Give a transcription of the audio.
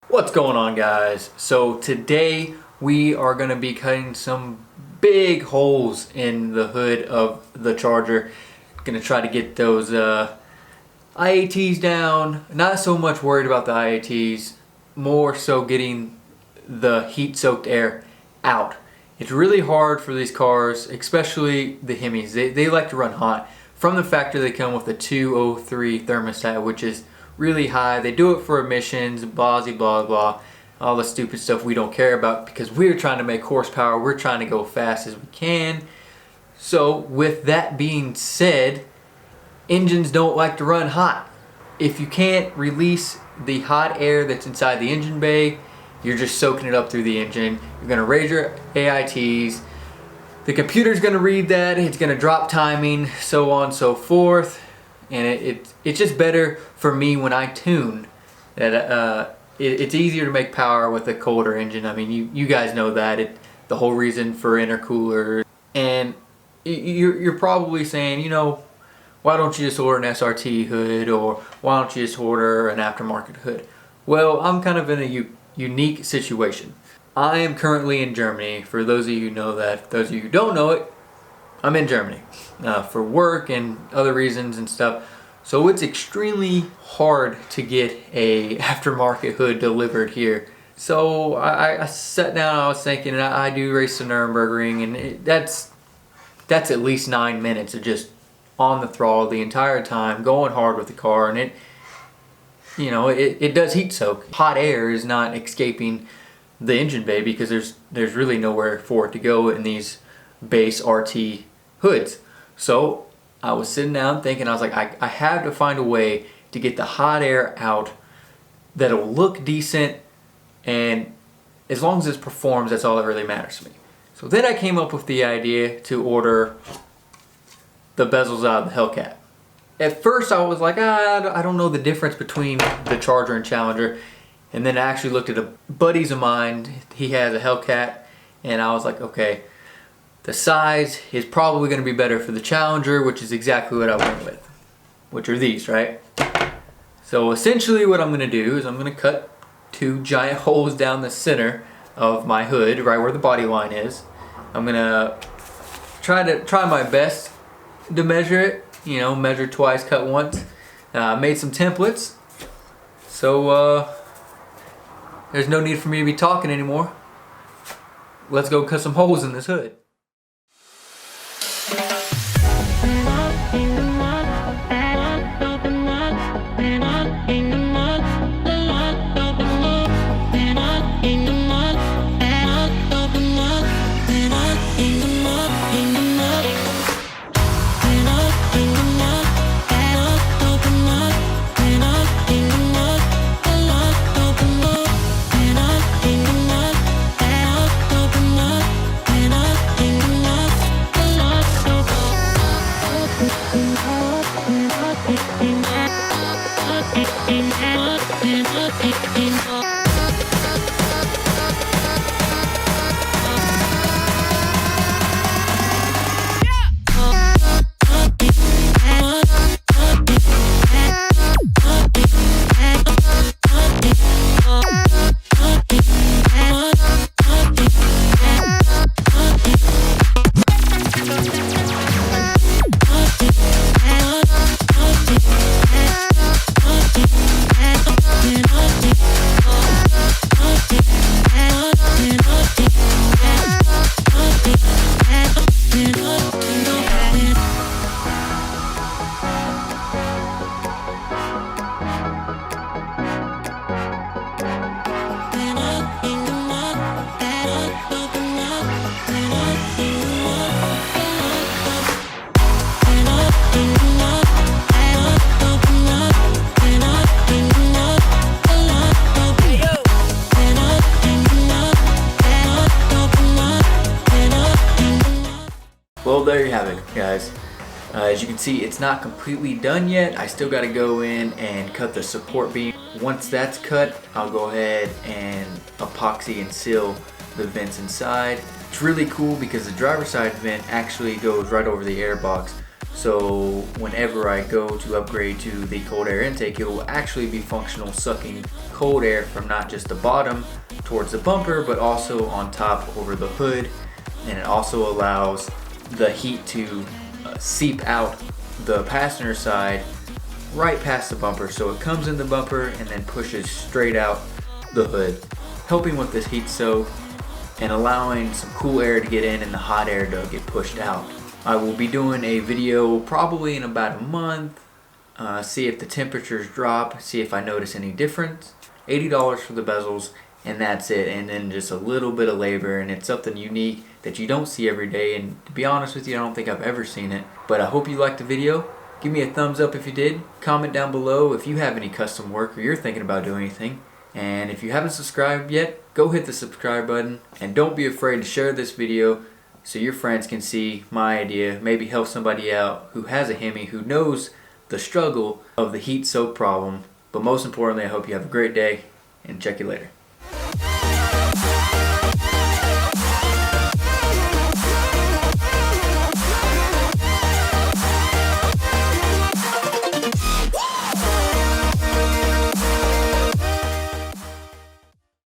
What's going on, guys? So today we are going to be cutting some big holes in the hood of the Charger. Going to try to get those IATs down. Not so much worried about the IATs, more so getting the heat-soaked air out. It's really hard for these cars, especially the Hemis. They like to run hot. From the factory, they come with a 203 thermostat, which is really high. They do it for emissions, blah blah, all the stupid stuff we don't care about because we're trying to make horsepower. We're trying to go fast as we can. So with that being said, engines don't like to run hot. If you can't release the hot air that's inside the engine bay, you're just soaking it up through the engine. You're gonna raise your AITs. The computer's gonna read that. It's gonna drop timing, so on and so forth. And it's just better for me when I tune that it's easier to make power with a colder engine. I mean, you guys know that. The whole reason for intercooler. And you're probably saying, you know, why don't you just order an SRT hood, or why don't you just order an aftermarket hood? Well, I'm kind of in a unique situation. I am currently in Germany. For those of you who know that, those of you who don't know it, I'm in Germany for work and other reasons and stuff. So it's extremely hard to get a aftermarket hood delivered here. So I sat down, I was thinking, and I do race the Nürburgring, and that's at least 9 minutes of just on the throttle the entire time, going hard with the car, and it does heat soak. Hot air is not escaping the engine bay because there's really nowhere for it to go in these base RT hoods. So I was sitting down thinking, I was like, I have to find a way to get the hot air out that'll look decent, and as long as it performs, that's all that really matters to me. So then I came up with the idea to order the bezels out of the Hellcat. At first I was like, I don't know the difference between the Charger and Challenger, and then I actually looked at a buddies of mine. He has a Hellcat, and I was like, okay, the size is probably going to be better for the Challenger, which is exactly what I went with, which are these, right? So essentially what I'm going to do is I'm going to cut 2 giant holes down the center of my hood, right where the body line is. I'm going to try my best to measure it, measure twice, cut once. Made some templates, so there's no need for me to be talking anymore. Let's go cut some holes in this hood. havoc, guys. As you can see, it's not completely done yet. I still got to go in and cut the support beam. Once that's cut, I'll go ahead and epoxy and seal the vents inside. It's really cool because the driver's side vent actually goes right over the air box. So whenever I go to upgrade to the cold air intake, it will actually be functional, sucking cold air from not just the bottom towards the bumper, but also on top over the hood. And it also allows the heat to seep out the passenger side right past the bumper, so it comes in the bumper and then pushes straight out the hood, helping with this heat soak and allowing some cool air to get in and the hot air to get pushed out. I will be doing a video probably in about a month, see if the temperatures drop, see if I notice any difference. $80 for the bezels, and that's it. And then just a little bit of labor, and it's something unique that you don't see every day, and to be honest with you, I don't think I've ever seen it. But I hope you liked the video. Give me a thumbs up if you did. Comment down below if you have any custom work or you're thinking about doing anything. And if you haven't subscribed yet, go hit the subscribe button, and don't be afraid to share this video so your friends can see my idea, maybe help somebody out who has a Hemi, who knows the struggle of the heat soak problem. But most importantly, I hope you have a great day, and check you later.